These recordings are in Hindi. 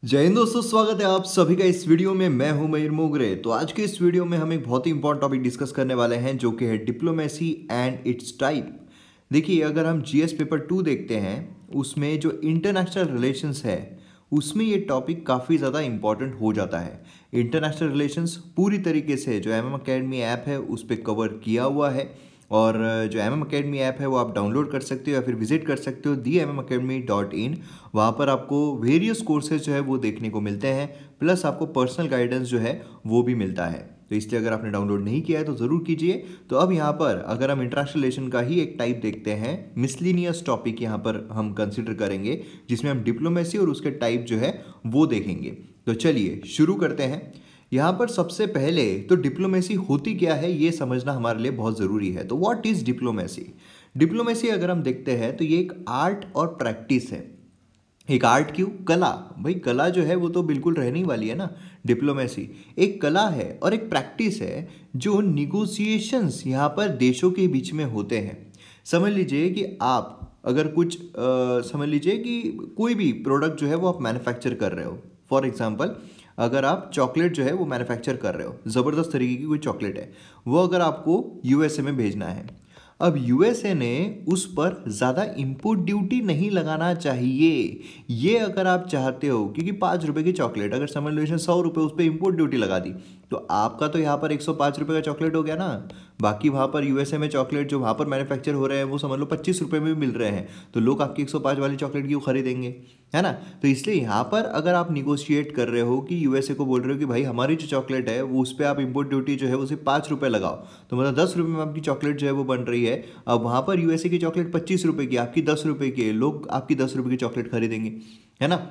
जय हिंद दोस्तों, स्वागत है आप सभी का इस वीडियो में। मैं हूं मयूर मोगरे। तो आज के इस वीडियो में हम एक बहुत ही इंपॉर्टेंट टॉपिक डिस्कस करने वाले हैं जो कि है डिप्लोमेसी एंड इट्स टाइप। देखिए, अगर हम जीएस पेपर 2 देखते हैं उसमें जो इंटरनेशनल रिलेशंस है उसमें ये टॉपिक काफ़ी ज़्यादा इंपॉर्टेंट हो जाता है। इंटरनेशनल रिलेशंस पूरी तरीके से जो एमएम अकेडमी ऐप है उस पर कवर किया हुआ है, और जो एमएम अकेडमी ऐप है वो आप डाउनलोड कर सकते हो या फिर विजिट कर सकते हो themmacademy.in। वहाँ पर आपको वेरियस कोर्सेज जो है वो देखने को मिलते हैं, प्लस आपको पर्सनल गाइडेंस जो है वो भी मिलता है। तो इसलिए अगर आपने डाउनलोड नहीं किया है तो ज़रूर कीजिए। तो अब यहाँ पर अगर हम इंटरनेशनल रिलेशन का ही एक टाइप देखते हैं, मिसलिनियस टॉपिक यहाँ पर हम कंसिडर करेंगे जिसमें हम डिप्लोमेसी और उसके टाइप जो है वो देखेंगे। तो चलिए शुरू करते हैं। यहाँ पर सबसे पहले तो डिप्लोमेसी होती क्या है ये समझना हमारे लिए बहुत ज़रूरी है। तो व्हाट इज़ डिप्लोमेसी? डिप्लोमेसी अगर हम देखते हैं तो ये एक आर्ट और प्रैक्टिस है। एक आर्ट क्यों? कला। भाई कला जो है वो तो बिल्कुल रहने ही वाली है ना। डिप्लोमेसी एक कला है और एक प्रैक्टिस है जो निगोशिएशंस यहाँ पर देशों के बीच में होते हैं। समझ लीजिए कि आप अगर कुछ समझ लीजिए कि कोई भी प्रोडक्ट जो है वो आप मैन्युफैक्चर कर रहे हो। फॉर एग्जांपल, अगर आप चॉकलेट जो है वो मैन्युफैक्चर कर रहे हो, ज़बरदस्त तरीके की कोई चॉकलेट है, वो अगर आपको यूएसए में भेजना है। अब यूएसए ने उस पर ज़्यादा इम्पोर्ट ड्यूटी नहीं लगाना चाहिए। ये अगर आप चाहते हो, क्योंकि 5 रुपये की चॉकलेट अगर समझ लो इसने 100 रुपये उस पर इम्पोर्ट ड्यूटी लगा दी तो आपका तो यहाँ पर 105 रुपये का चॉकलेट हो गया ना। बाकी वहाँ पर यूएसए में चॉकलेट जो वहाँ पर मैन्युफैक्चर हो रहे हैं वो समझ लो 25 रुपये में भी मिल रहे हैं, तो लोग आपकी 105 वाली चॉकलेट क्यों खरीदेंगे, है ना। तो इसलिए यहाँ पर अगर आप निगोशिएट कर रहे हो कि यूएसए को बोल रहे हो कि भाई हमारी जो चॉकलेट है वो उस पर आप इम्पोर्ट ड्यूटी जो है वो सिर्फ 5 रुपये लगाओ, तो मतलब 10 रुपये में आपकी चॉकलेट जो है वो बन रही है। अब वहाँ पर यूएसए की चॉकलेट 25 रुपये की, आपकी 10 रुपये की है, लोग आपकी 10 रुपये की चॉकलेट खरीदेंगे, है ना।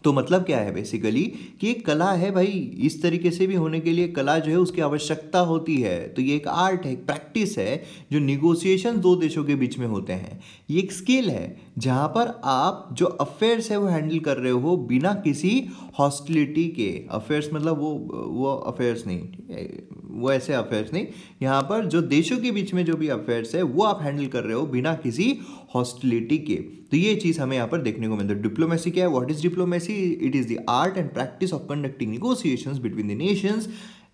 तो मतलब क्या है बेसिकली कि एक कला है भाई। इस तरीके से भी होने के लिए कला जो है उसकी आवश्यकता होती है। तो ये एक आर्ट है, एक प्रैक्टिस है जो निगोशिएशन दो देशों के बीच में होते हैं। ये एक स्किल है जहाँ पर आप जो अफेयर्स है वो हैंडल कर रहे हो बिना किसी हॉस्टिलिटी के। अफेयर्स मतलब वो अफेयर्स नहीं, ठीक है, वो ऐसे अफेयर्स नहीं। यहाँ पर जो देशों के बीच में जो भी अफेयर्स है वो आप हैंडल कर रहे हो बिना किसी हॉस्टिलिटी के। तो ये चीज़ हमें यहाँ पर देखने को मिलती है। डिप्लोमेसी क्या है? What is diplomacy? It is the art and practice of conducting negotiations between the Nations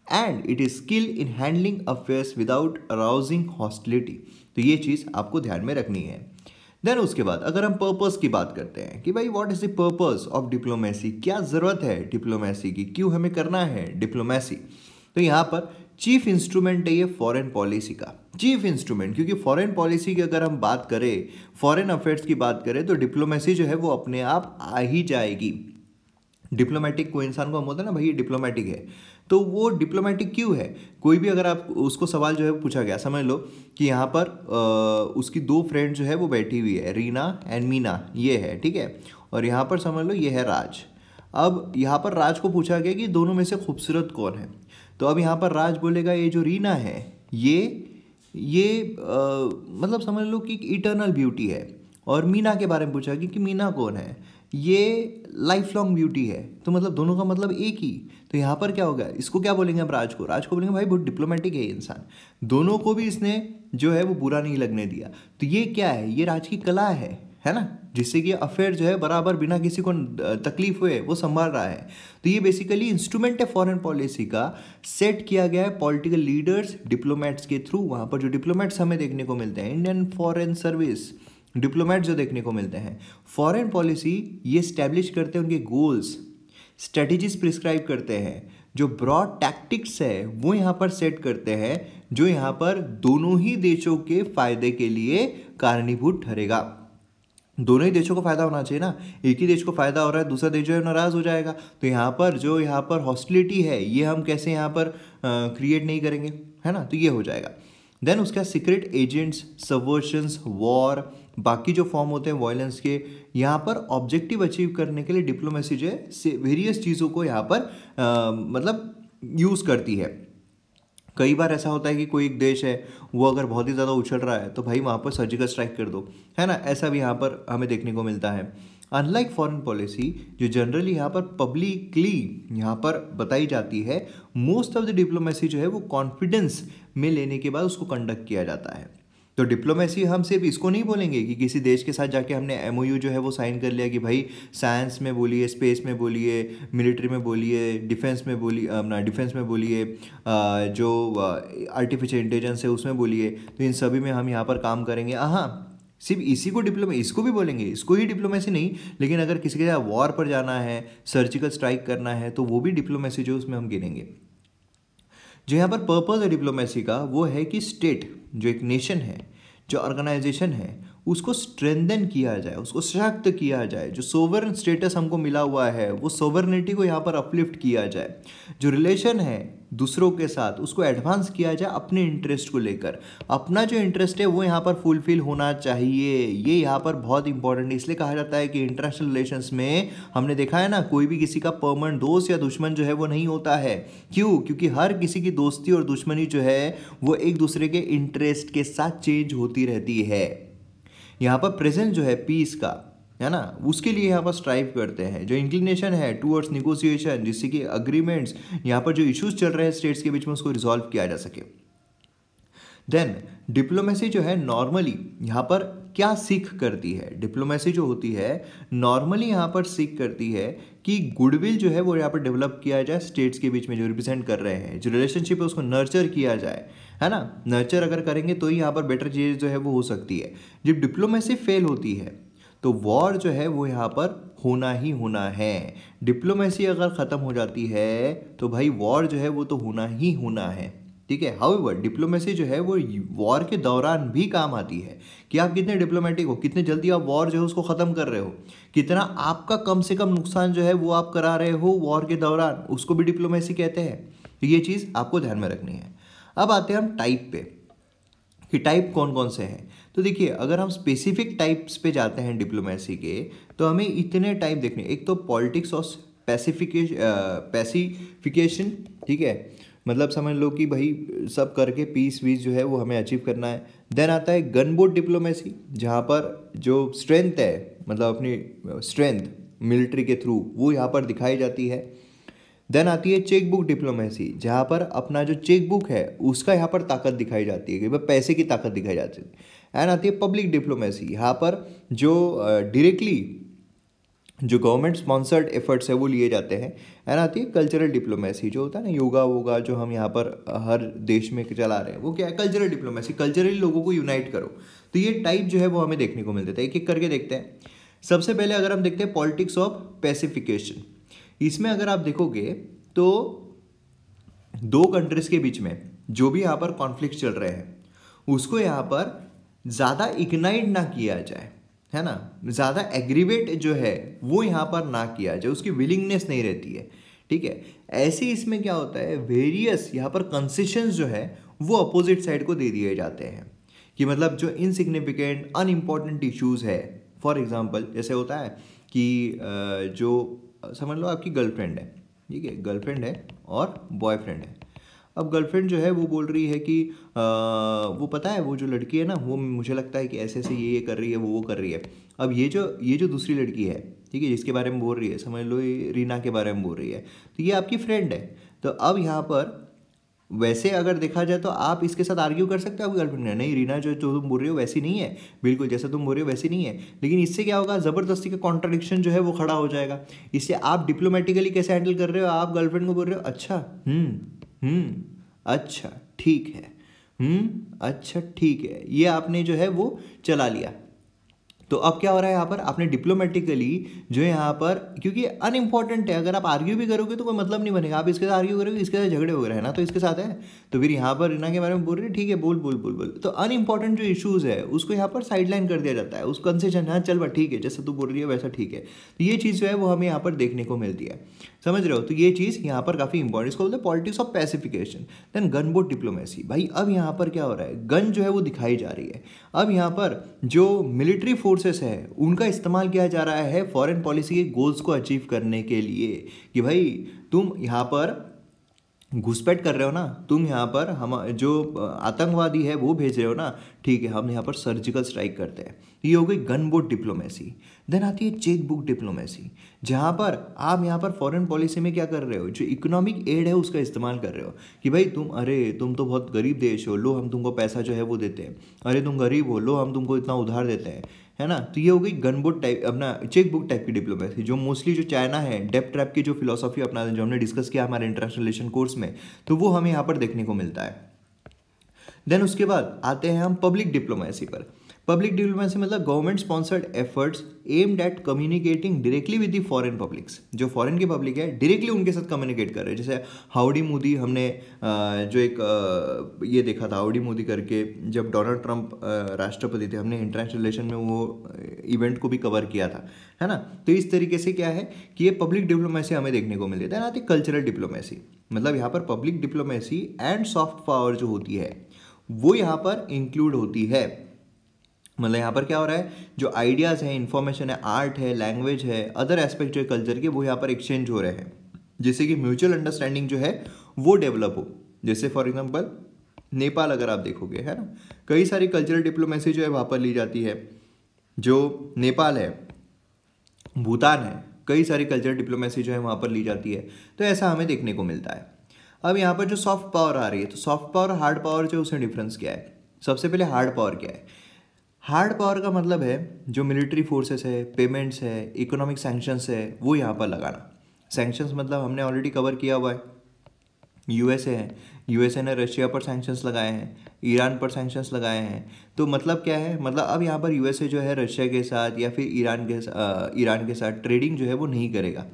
and it is skill in handling affairs without arousing hostility. तो ये चीज़ आपको ध्यान में रखनी है। देन उसके बाद अगर हम पर्पस की बात करते हैं कि भाई what is the purpose of diplomacy, क्या ज़रूरत है डिप्लोमेसी की, क्यों हमें करना है डिप्लोमेसी। तो यहाँ पर चीफ इंस्ट्रूमेंट है ये फॉरेन पॉलिसी का। चीफ इंस्ट्रूमेंट, क्योंकि फॉरेन पॉलिसी की अगर हम बात करें, फॉरेन अफेयर्स की बात करें, तो डिप्लोमेसी जो है वो अपने आप आ ही जाएगी। डिप्लोमेटिक कोई इंसान को हम बोलते हैं ना भाई ये डिप्लोमेटिक है, तो वो डिप्लोमेटिक क्यों है? कोई भी अगर आप उसको सवाल जो है पूछा गया, समझ लो कि यहाँ पर उसकी 2 फ्रेंड जो है वो बैठी हुई है, रीना एंड मीना, ये है, ठीक है। और यहाँ पर समझ लो ये है राज। अब यहाँ पर राज को पूछा गया कि दोनों में से खूबसूरत कौन है। तो अब यहाँ पर राज बोलेगा ये जो रीना है ये मतलब समझ लो कि इटर्नल ब्यूटी है। और मीना के बारे में पूछा कि मीना कौन है, ये लाइफ लॉन्ग ब्यूटी है। तो मतलब दोनों का मतलब एक ही। तो यहाँ पर क्या होगा, इसको क्या बोलेंगे अब? राज को बोलेंगे भाई बहुत डिप्लोमेटिक है ये इंसान, दोनों को भी इसने जो है वो बुरा नहीं लगने दिया। तो ये क्या है? ये राज की कला है ना, जिससे कि अफेयर जो है बराबर बिना किसी को तकलीफ हुए वो संभाल रहा है। तो ये बेसिकली इंस्ट्रूमेंट है फॉरेन पॉलिसी का, सेट किया गया है पॉलिटिकल लीडर्स डिप्लोमेट्स के थ्रू। वहाँ पर जो डिप्लोमेट्स हमें देखने को मिलते हैं, इंडियन फॉरेन सर्विस डिप्लोमेट जो देखने को मिलते हैं, फॉरेन पॉलिसी ये स्टैब्लिश करते हैं, उनके गोल्स स्ट्रेटजीज प्रिस्क्राइब करते हैं, जो ब्रॉड टैक्टिक्स है वो यहाँ पर सेट करते हैं, जो यहाँ पर दोनों ही देशों के फायदे के लिए कारणीभूत ठहरेगा। दोनों ही देशों को फायदा होना चाहिए ना। एक ही देश को फायदा हो रहा है, दूसरा देश जो है नाराज हो जाएगा। तो यहाँ पर हॉस्टिलिटी है ये हम कैसे यहाँ पर क्रिएट नहीं करेंगे, है ना। तो ये हो जाएगा। देन उसका सीक्रेट एजेंट्स, सबवर्शंस, वॉर, बाकी जो फॉर्म होते हैं वायलेंस के, यहाँ पर ऑब्जेक्टिव अचीव करने के लिए डिप्लोमेसी जो है वेरियस चीज़ों को यहाँ पर मतलब यूज़ करती है। कई बार ऐसा होता है कि कोई एक देश है वो अगर बहुत ही ज़्यादा उछल रहा है तो भाई वहाँ पर सर्जिकल स्ट्राइक कर दो, है ना। ऐसा भी यहाँ पर हमें देखने को मिलता है। अनलाइक फॉरेन पॉलिसी जो जनरली यहाँ पर पब्लिकली यहाँ पर बताई जाती है, मोस्ट ऑफ द डिप्लोमेसी जो है वो कॉन्फिडेंस में लेने के बाद उसको कंडक्ट किया जाता है। तो डिप्लोमेसी हम सिर्फ इसको नहीं बोलेंगे कि किसी देश के साथ जाके हमने एमओयू जो है वो साइन कर लिया कि भाई साइंस में बोलिए, स्पेस में बोलिए, मिलिट्री में बोलिए, डिफेंस में बोलिए, अपना डिफेंस में बोलिए, जो आर्टिफिशियल इंटेलिजेंस है उसमें बोलिए, तो इन सभी में हम यहाँ पर काम करेंगे। हाँ, सिर्फ इसी को इसको भी बोलेंगे, इसको ही डिप्लोमेसी नहीं, लेकिन अगर किसी के साथ वॉर पर जाना है, सर्जिकल स्ट्राइक करना है, तो वो भी डिप्लोमेसी जो उसमें हम गिनेंगे। जो यहाँ पर पर्पस है डिप्लोमेसी का वो है कि स्टेट जो एक नेशन है, जो ऑर्गेनाइजेशन है, उसको स्ट्रेंथन किया जाए, उसको सशक्त किया जाए। जो सोवरेन स्टेटस हमको मिला हुआ है वो सोवरेनिटी को यहाँ पर अपलिफ्ट किया जाए। जो रिलेशन है दूसरों के साथ उसको एडवांस किया जाए अपने इंटरेस्ट को लेकर। अपना जो इंटरेस्ट है वो यहाँ पर फुलफिल होना चाहिए। ये यहाँ पर बहुत इंपॉर्टेंट इसलिए कहा जाता है कि इंटरनेशनल रिलेशंस में हमने देखा है ना, कोई भी किसी का परमानेंट दोस्त या दुश्मन जो है वो नहीं होता है। क्यों? क्योंकि हर किसी की दोस्ती और दुश्मनी जो है वो एक दूसरे के इंटरेस्ट के साथ चेंज होती रहती है। यहाँ पर प्रेजेंट जो है पीस का है ना, उसके लिए यहाँ पर स्ट्राइव करते हैं। जो इंक्लिनेशन है टूवर्ड्स निगोसिएशन, जिससे कि अग्रीमेंट्स यहाँ पर जो इश्यूज चल रहे हैं स्टेट्स के बीच में उसको रिजॉल्व किया जा सके। देन डिप्लोमेसी जो है नॉर्मली यहाँ पर क्या सीख करती है? डिप्लोमेसी जो होती है नॉर्मली यहाँ पर सीख करती है कि गुडविल जो है वो यहाँ पर डेवलप किया जाए स्टेट्स के बीच में जो रिप्रेजेंट कर रहे हैं। जो रिलेशनशिप है उसको नर्चर किया जाए, है ना। नर्चर अगर करेंगे तो ही यहाँ पर बेटर चीज़ जो है वो हो सकती है। जब डिप्लोमेसी फेल होती है तो वॉर जो है वो यहाँ पर होना ही होना है। डिप्लोमेसी अगर ख़त्म हो जाती है तो भाई वॉर जो है वो तो होना ही होना है, ठीक है। हाउएवर डिप्लोमेसी जो है वो वॉर के दौरान भी काम आती है कि आप कितने डिप्लोमेटिक हो, कितने जल्दी आप वॉर जो है उसको ख़त्म कर रहे हो, कितना आपका कम से कम नुकसान जो है वो आप करा रहे हो वॉर के दौरान, उसको भी डिप्लोमेसी कहते हैं। तो ये चीज़ आपको ध्यान में रखनी है। अब आते हैं हम टाइप पे कि टाइप कौन कौन से हैं। तो देखिए अगर हम स्पेसिफिक टाइप्स पे जाते हैं डिप्लोमेसी के तो हमें इतने टाइप देखने। एक तो पॉलिटिक्स और पैसिफिकेशन, ठीक है, मतलब समझ लो कि भाई सब करके पीस वीस जो है वो हमें अचीव करना है। देन आता है गन बोट डिप्लोमेसी, जहाँ पर जो स्ट्रेंथ है, मतलब अपनी स्ट्रेंथ मिलिट्री के थ्रू वो यहाँ पर दिखाई जाती है। देन आती है चेक बुक डिप्लोमेसी, जहाँ पर अपना जो चेक बुक है उसका यहाँ पर ताकत दिखाई जाती है कि भाई पैसे की ताकत दिखाई जाती है। एंड आती है पब्लिक डिप्लोमेसी, यहाँ पर जो डायरेक्टली जो गवर्नमेंट स्पॉन्सर्ड एफर्ट्स है वो लिए जाते हैं। एंड आती है कल्चरल डिप्लोमेसी, जो होता है ना योगा वोगा जो हम यहाँ पर हर देश में चला रहे हैं, वो क्या है? कल्चरल डिप्लोमेसी, कल्चरली लोगों को यूनाइट करो। तो ये टाइप जो है वो हमें देखने को मिलते थे। एक एक करके देखते हैं। सबसे पहले अगर हम देखते हैं पॉलिटिक्स ऑफ पैसिफिकेशन, इसमें अगर आप देखोगे तो दो कंट्रीज के बीच में जो भी यहाँ पर कॉन्फ्लिक्ट चल रहे हैं उसको यहाँ पर ज़्यादा इग्नाइट ना किया जाए, है ना, ज़्यादा एग्रीवेट जो है वो यहाँ पर ना किया जाए, उसकी विलिंगनेस नहीं रहती है, ठीक है। ऐसे इसमें क्या होता है, वेरियस यहाँ पर कंसेशंस जो है वो अपोजिट साइड को दे दिए जाते हैं कि मतलब जो इनसिग्निफिकेंट अनइम्पॉर्टेंट इश्यूज़ है, फॉर एग्जांपल जैसे होता है कि जो समझ लो आपकी गर्लफ्रेंड है, ठीक है, गर्लफ्रेंड है और बॉयफ्रेंड है। अब गर्लफ्रेंड जो है वो बोल रही है कि वो पता है वो जो लड़की है ना वो मुझे लगता है कि ऐसे ऐसे ये कर रही है, वो कर रही है। अब ये जो दूसरी लड़की है, ठीक है, जिसके बारे में बोल रही है, समझ लो ये रीना के बारे में बोल रही है, तो ये आपकी फ्रेंड है। तो अब यहाँ पर वैसे अगर देखा जाए तो आप इसके साथ आर्ग्यू कर सकते हो आपकी गर्लफ्रेंड ने, नहीं रीना जो तुम बोल रही हो वैसी नहीं है, बिल्कुल जैसा तुम बोल रही हो वैसी नहीं है। लेकिन इससे क्या होगा, ज़बरदस्ती का कॉन्ट्रडिक्शन जो है वो खड़ा हो जाएगा। इससे आप डिप्लोमेटिकली कैसे हैंडल कर रहे हो, आप गर्लफ्रेंड को बोल रहे हो अच्छा अच्छा ठीक है, अच्छा ठीक है, ये आपने जो है वो चला लिया। तो अब क्या हो रहा है यहाँ पर, आपने डिप्लोमेटिकली जो यहाँ पर, क्योंकि अनइम्पॉर्टेंट है, अगर आप आर्ग्यू भी करोगे तो कोई मतलब नहीं बनेगा। आप इसके साथ आर्ग्यू करोगे, इसके साथ झगड़े हो रहे हैं ना, तो इसके साथ है, तो फिर यहाँ पर रीना के बारे में बोल रही है, ठीक है बोल बोल बोल बोल। तो अनइम्पॉर्टेंट जो इशूज़ है उसको यहाँ पर साइडलाइन कर दिया जाता है, उस कंसेशन, हाँ चल बा ठीक है, जैसा तू बोल रही है वैसा ठीक है। तो ये चीज़ जो है वो हमें यहाँ पर देखने को मिलती है, समझ रहे हो। तो ये चीज़ यहाँ पर काफ़ी इंपॉर्टेंट, इसको बोलते हैं politics of pacification. Then gunboat diplomacy, भाई अब यहाँ पर क्या हो रहा है, गन जो है वो दिखाई जा रही है। अब यहाँ पर जो मिलिट्री फोर्सेस है उनका इस्तेमाल किया जा रहा है फॉरेन पॉलिसी के गोल्स को अचीव करने के लिए, कि भाई तुम यहाँ पर घुसपैठ कर रहे हो ना तुम, यहाँ पर हम जो आतंकवादी है वो भेज रहे हो ना, ठीक है, हम यहाँ पर सर्जिकल स्ट्राइक करते हैं। ये हो गई गन बोट डिप्लोमेसी। देन आती है चेक बुक डिप्लोमेसी, जहाँ पर आप यहाँ पर फॉरेन पॉलिसी में क्या कर रहे हो, जो इकोनॉमिक एड है उसका इस्तेमाल कर रहे हो कि भाई तुम तो बहुत गरीब देश हो, लो हम तुमको पैसा जो है वो देते हैं, अरे तुम गरीब हो, लो हम तुमको इतना उधार देते हैं, है ना। तो ये हो गई गनबोट टाइप, अपना चेक बुक टाइप की डिप्लोमेसी, जो मोस्टली जो चाइना है डेप ट्रैप की जो फिलोसॉफी अपना, जो हमने डिस्कस किया हमारे इंटरनेशनल रिलेशन कोर्स में, तो वो हमें यहाँ पर देखने को मिलता है। देन उसके बाद आते हैं हम पब्लिक डिप्लोमेसी पर। पब्लिक डिप्लोमेसी मतलब government sponsored efforts aimed at communicating directly with the foreign publics, जो फॉरेन की पब्लिक है डायरेक्टली उनके साथ कम्युनिकेट कर रहे हैं। जैसे हाउडी मोदी, हमने जो एक ये देखा था हाउडी मोदी करके, जब डोनाल्ड ट्रंप राष्ट्रपति थे, हमने इंटरनेशनल रिलेशन में वो इवेंट को भी कवर किया था, है ना। तो इस तरीके से क्या है कि ये पब्लिक डिप्लोमेसी हमें देखने को मिलती है ना। आती कल्चरल डिप्लोमेसी, मतलब यहाँ पर public diplomacy and soft power जो होती है वो यहाँ पर इंक्लूड होती है। मतलब यहाँ पर क्या हो रहा है, जो आइडियाज़ हैं, इंफॉर्मेशन है, आर्ट है, लैंग्वेज है, अदर एस्पेक्ट जो है कल्चर के, वो यहाँ पर एक्सचेंज हो रहे हैं, जिससे कि म्यूचुअल अंडरस्टैंडिंग जो है वो डेवलप हो। जैसे फॉर एग्जांपल नेपाल अगर आप देखोगे, है ना, कई सारी कल्चरल डिप्लोमेसी जो है वहाँ पर ली जाती है। जो नेपाल है, भूटान है, कई सारी कल्चरल डिप्लोमेसी जो है वहाँ पर ली जाती है। तो ऐसा हमें देखने को मिलता है। अब यहाँ पर जो सॉफ्ट पावर आ रही है, तो सॉफ्ट पावर और हार्ड पावर जो है उसमें डिफरेंस क्या है। सबसे पहले हार्ड पावर क्या है। हार्ड पावर का मतलब है जो मिलिट्री फोर्सेस है, पेमेंट्स है, इकोनॉमिक सैंक्शंस है, वो यहाँ पर लगाना। सैंक्शंस मतलब हमने ऑलरेडी कवर किया हुआ है, यूएसए है, यूएसए ने रशिया पर सैंक्शंस लगाए हैं, ईरान पर सैंक्शंस लगाए हैं। तो मतलब क्या है, मतलब अब यहाँ पर यूएसए जो है रशिया के साथ या फिर ईरान के साथ ट्रेडिंग जो है वो नहीं करेगा।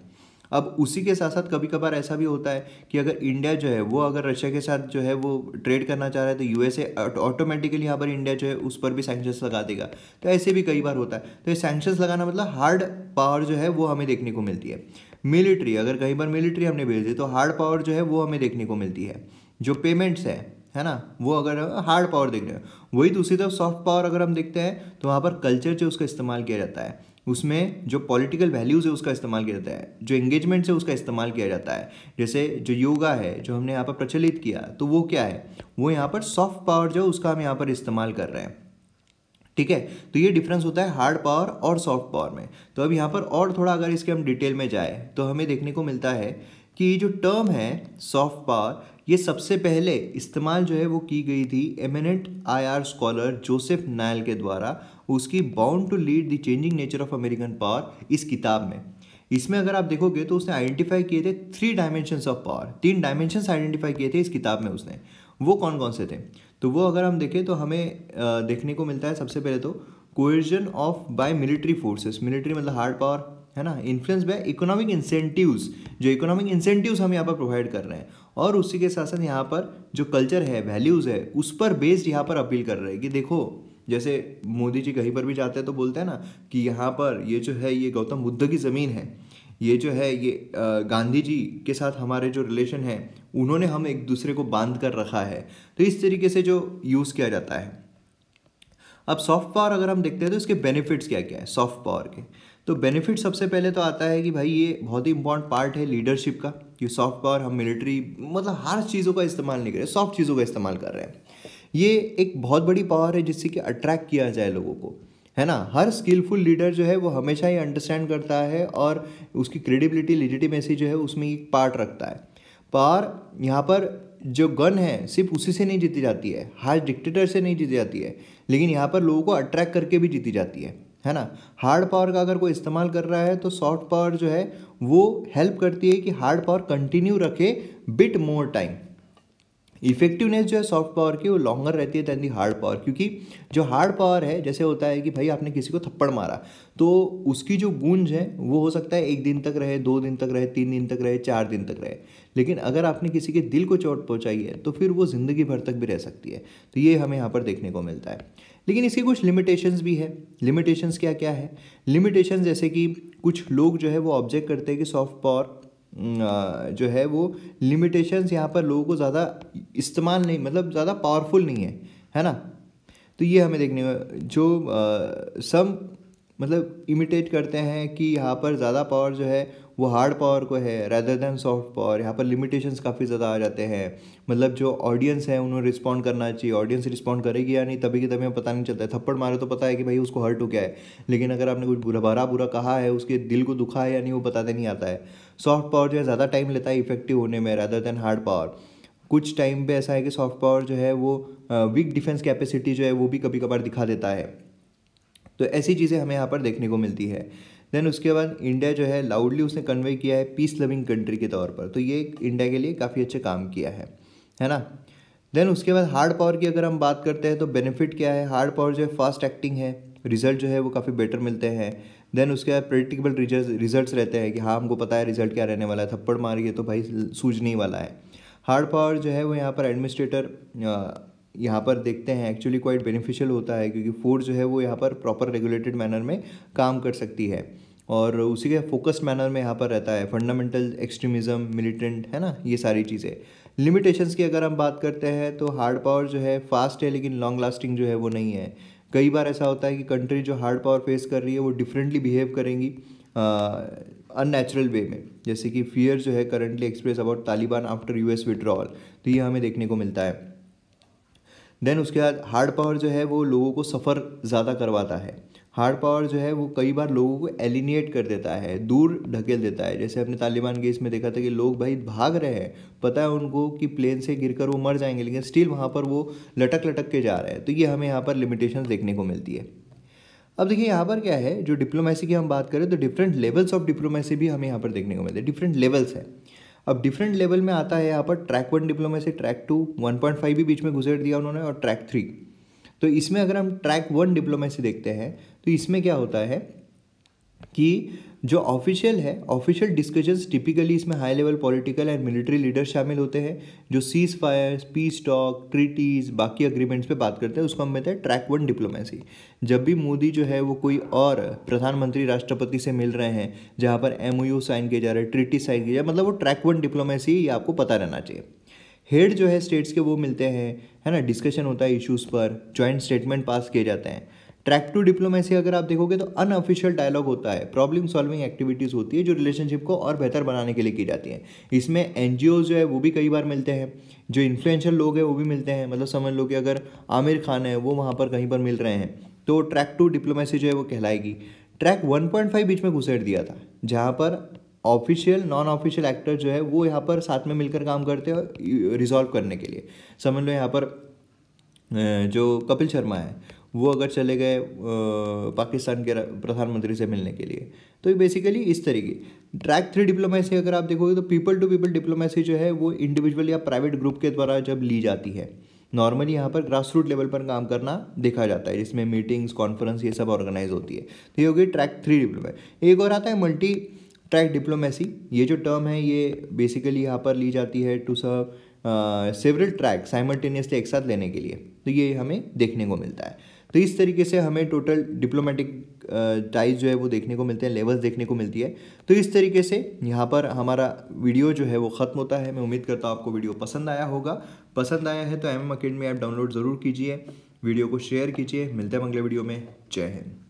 अब उसी के साथ साथ कभी कभार ऐसा भी होता है कि अगर इंडिया जो है वो अगर रशिया के साथ जो है वो ट्रेड करना चाह रहा है, तो यूएसए ऑटोमेटिकली यहाँ पर इंडिया जो है उस पर भी सैंक्शंस लगा देगा। तो ऐसे भी कई बार होता है। तो ये सैंक्शंस लगाना मतलब हार्ड पावर जो है वो हमें देखने को मिलती है। मिलिट्री, अगर कहीं पर मिलिट्री हमने भेज दी तो हार्ड पावर जो है वो हमें देखने को मिलती है। जो पेमेंट्स है ना, वो अगर हार्ड पावर देख रहे हैं। वही दूसरी तरफ सॉफ्ट पावर अगर हम देखते हैं तो वहाँ पर कल्चर जो उसका इस्तेमाल किया जाता है, उसमें जो पॉलिटिकल वैल्यूज़ है उसका इस्तेमाल किया जाता है, जो एंगेजमेंट है उसका इस्तेमाल किया जाता है। जैसे जो योगा है जो हमने यहाँ पर प्रचलित किया, तो वो क्या है, वो यहाँ पर सॉफ्ट पावर जो उसका हम यहाँ पर इस्तेमाल कर रहे हैं। ठीक है, तो ये डिफरेंस होता है हार्ड पावर और सॉफ्ट पावर में। तो अब यहाँ पर और थोड़ा अगर इसके हम डिटेल में जाए तो हमें देखने को मिलता है कि ये जो टर्म है सॉफ्ट पावर, ये सबसे पहले इस्तेमाल जो है वो की गई थी eminent IR scholar Joseph Nye के द्वारा, उसकी bound to lead the changing nature of American power इस किताब में। इसमें अगर आप देखोगे तो उसने आइडेंटिफाई किए थे 3 dimensions of power, 3 dimensions identify किए थे इस किताब में उसने। वो कौन कौन से थे, तो वो अगर हम देखें तो हमें देखने को मिलता है सबसे पहले तो coercion of by military forces, military मतलब हार्ड पावर, है ना, इन्फ्लुएंस बाय इकोनॉमिक इंसेंटिव्स, जो इकोनॉमिक इंसेंटिव्स हम यहाँ पर प्रोवाइड कर रहे हैं, और उसी के साथ साथ यहाँ पर जो कल्चर है, वैल्यूज़ है, उस पर बेस्ड यहाँ पर अपील कर रहे हैं कि देखो, जैसे मोदी जी कहीं पर भी जाते हैं तो बोलते हैं ना कि यहाँ पर ये जो है ये गौतम बुद्ध की ज़मीन है, ये जो है ये गांधी जी के साथ हमारे जो रिलेशन है उन्होंने हम एक दूसरे को बांध कर रखा है। तो इस तरीके से जो यूज़ किया जाता है। अब सॉफ्ट पावर अगर हम देखते हैं तो इसके बेनिफिट्स क्या क्या है सॉफ्ट पावर के। तो बेनिफिट सबसे पहले तो आता है कि भाई ये बहुत ही इंपॉर्टेंट पार्ट है लीडरशिप का, कि सॉफ्ट पावर हम मिलिट्री मतलब हर चीज़ों का इस्तेमाल नहीं कर रहे, सॉफ्ट चीज़ों का इस्तेमाल कर रहे हैं। ये एक बहुत बड़ी पावर है जिससे कि अट्रैक्ट किया जाए लोगों को, है ना। हर स्किलफुल लीडर जो है वो हमेशा ही अंडरस्टैंड करता है और उसकी क्रेडिबिलिटी, लेजिटिमेसी जो है उसमें एक पार्ट रखता है। पावर यहाँ पर जो गन है सिर्फ उसी से नहीं जीती जाती है, हर डिक्टेटर से नहीं जीती जाती है, लेकिन यहाँ पर लोगों को अट्रैक्ट करके भी जीती जाती है ना। हार्ड पावर का अगर कोई इस्तेमाल कर रहा है तो सॉफ्ट पावर जो है वो हेल्प करती है कि हार्ड पावर कंटिन्यू रखे बिट मोर टाइम। इफेक्टिवनेस जो है सॉफ्ट पावर की वो लॉन्गर रहती है दैन दी हार्ड पावर, क्योंकि जो हार्ड पावर है जैसे होता है कि भाई आपने किसी को थप्पड़ मारा तो उसकी जो गूंज है वो हो सकता है 1 दिन तक रहे, 2 दिन तक रहे, 3 दिन तक रहे, 4 दिन तक रहे, लेकिन अगर आपने किसी के दिल को चोट पहुंचाई है तो फिर वो ज़िंदगी भर तक भी रह सकती है। तो ये हमें यहाँ पर देखने को मिलता है। लेकिन इसकी कुछ लिमिटेशंस भी है। लिमिटेशंस क्या क्या है, लिमिटेशंस जैसे कि कुछ लोग जो है वो ऑब्जेक्ट करते हैं कि सॉफ्ट पावर जो है वो लिमिटेशंस यहाँ पर लोगों को ज़्यादा इस्तेमाल नहीं, मतलब ज़्यादा पावरफुल नहीं है ना। तो ये हमें देखने को जो सब मतलब इमिटेट करते हैं कि यहाँ पर ज़्यादा पावर जो है वो हार्ड पावर को है रैदर दैन सॉफ्ट पावर। यहाँ पर लिमिटेशंस काफ़ी ज़्यादा आ जाते हैं, मतलब जो ऑडियंस है उन्हें रिस्पॉन्ड करना चाहिए, ऑडियंस रिस्पॉन्ड करेगी या नहीं तभी की तभी हमें पता नहीं चलता है। थप्पड़ मारे तो पता है कि भाई उसको हर्ट हो गया है, लेकिन अगर आपने कुछ बुरा कहा है, उसके दिल को दुखा है या नहीं वो बताते नहीं आता है। सॉफ्ट पावर जो है ज़्यादा टाइम लेता है इफेक्टिव होने में रैदर दैन हार्ड पावर। कुछ टाइम पे ऐसा है कि सॉफ्ट पावर जो है वो वीक डिफेंस कैपेसिटी जो है वो भी कभी कभार दिखा देता है। तो ऐसी चीज़ें हमें यहाँ पर देखने को मिलती है। देन उसके बाद इंडिया जो है लाउडली उसने कन्वे किया है पीस लविंग कंट्री के तौर पर, तो ये इंडिया के लिए काफ़ी अच्छे काम किया है ना। देन उसके बाद हार्ड पावर की अगर हम बात करते हैं तो बेनिफिट क्या है, हार्ड पावर जो है फास्ट एक्टिंग है, रिजल्ट जो है वो काफ़ी बेटर मिलते हैं। देन उसके बाद प्रेडिक्टेबल रिजल्ट्स रहते हैं कि हाँ हमको पता है रिजल्ट क्या रहने वाला है, थप्पड़ मारिए तो भाई सूझने ही वाला है। हार्ड पावर जो है वो यहाँ पर एडमिनिस्ट्रेटर यहाँ पर देखते हैं एक्चुअली क्वाइट बेनिफिशियल होता है, क्योंकि फोर्स जो है वो यहाँ पर प्रॉपर रेगुलेटेड मैनर में काम कर सकती है और उसी के फोकस्ड मैनर में यहाँ पर रहता है। फंडामेंटल एक्सट्रीमिज़म, मिलिटेंट, है ना, ये सारी चीज़ें। लिमिटेशंस की अगर हम बात करते हैं तो हार्ड पावर जो है फास्ट है लेकिन लॉन्ग लास्टिंग जो है वो नहीं है। कई बार ऐसा होता है कि कंट्री जो हार्ड पावर फेस कर रही है वो डिफरेंटली बिहेव करेंगी अननेचुरल वे में, जैसे कि फियर जो है currently express about Taliban after US withdrawal, तो ये हमें देखने को मिलता है। देन उसके बाद हार्ड पावर जो है वो लोगों को सफ़र ज़्यादा करवाता है। हार्ड पावर जो है वो कई बार लोगों को एलिनिएट कर देता है, दूर ढकेल देता है। जैसे अपने तालिबान केस में देखा था कि लोग भाई भाग रहे हैं, पता है उनको कि प्लेन से गिरकर वो मर जाएंगे, लेकिन स्टिल वहाँ पर वो लटक लटक के जा रहे हैं। तो ये हमें यहाँ पर लिमिटेशंस देखने को मिलती है। अब देखिए यहाँ पर क्या है, जो डिप्लोमेसी की हम बात करें तो डिफरेंट लेवल्स ऑफ डिप्लोमेसी भी हमें यहाँ पर देखने को मिलते हैं, डिफरेंट लेवल्स हैं। अब डिफरेंट लेवल में आता है यहाँ पर ट्रैक 1 डिप्लोमेसी, ट्रैक 2, 1.5 भी बीच में घुसेड़ दिया उन्होंने, और ट्रैक 3। तो इसमें अगर हम ट्रैक 1 डिप्लोमेसी देखते हैं तो इसमें क्या होता है कि जो ऑफिशियल है, ऑफिशियल डिस्कशंस टिपिकली इसमें high level political and military leaders शामिल होते हैं, जो cease fire, peace talk, treaties, बाकी अग्रीमेंट्स पे बात करते हैं, उसको हम कहते हैं ट्रैक 1 डिप्लोमेसी। जब भी मोदी जो है वो कोई और प्रधानमंत्री राष्ट्रपति से मिल रहे हैं जहाँ पर MOU साइन किए जा रहे हैं, ट्रीटी साइन किए जा रहे हैं, मतलब वो ट्रैक 1 डिप्लोमेसी, ये आपको पता रहना चाहिए। हेड जो है स्टेट्स के वो मिलते हैं, है ना, डिस्कशन होता है इश्यूज़ पर, जॉइंट स्टेटमेंट पास किए जाते हैं। ट्रैक 2 डिप्लोमेसी अगर आप देखोगे तो अनऑफिशियल डायलॉग होता है, प्रॉब्लम सॉल्विंग एक्टिविटीज़ होती है जो रिलेशनशिप को और बेहतर बनाने के लिए की जाती हैं। इसमें NGOs जो है वो भी कई बार मिलते हैं, जो इन्फ्लुएंशियल लोग हैं वो भी मिलते हैं। मतलब समझ लो कि अगर आमिर खान है वो वहाँ पर कहीं पर मिल रहे हैं तो ट्रैक 2 डिप्लोमेसी जो है वो कहलाएगी। ट्रैक 1.5 बीच में घुसेड़ दिया था, जहाँ पर ऑफिशियल नॉन ऑफिशियल एक्टर जो है वो यहाँ पर साथ में मिलकर काम करते हैं रिजॉल्व करने के लिए। समझ लो यहाँ पर जो कपिल शर्मा है वो अगर चले गए पाकिस्तान के प्रधानमंत्री से मिलने के लिए, तो ये बेसिकली इस तरीके। ट्रैक 3 डिप्लोमेसी अगर आप देखोगे तो पीपल टू पीपल डिप्लोमेसी जो है वो इंडिविजुअल या प्राइवेट ग्रुप के द्वारा जब ली जाती है, नॉर्मली यहाँ पर ग्रास रूट लेवल पर काम करना देखा जाता है, जिसमें मीटिंग्स, कॉन्फ्रेंस, ये सब ऑर्गेनाइज होती है। तो ये हो गई ट्रैक 3 डिप्लोमेसी। एक और आता है मल्टी ट्रैक डिप्लोमेसी। ये जो टर्म है ये बेसिकली यहाँ पर ली जाती है to serve several track simultaneously एक साथ लेने के लिए, तो ये हमें देखने को मिलता है। तो इस तरीके से हमें टोटल डिप्लोमेटिक टाइज जो है वो देखने को मिलते हैं, लेवल्स देखने को मिलती है। तो इस तरीके से यहाँ पर हमारा वीडियो जो है वो ख़त्म होता है। मैं उम्मीद करता हूँ आपको वीडियो पसंद आया होगा। पसंद आया है तो MM Academy ऐप डाउनलोड ज़रूर कीजिए, वीडियो को शेयर कीजिए। मिलते हैं अगले वीडियो में। जय हिंद।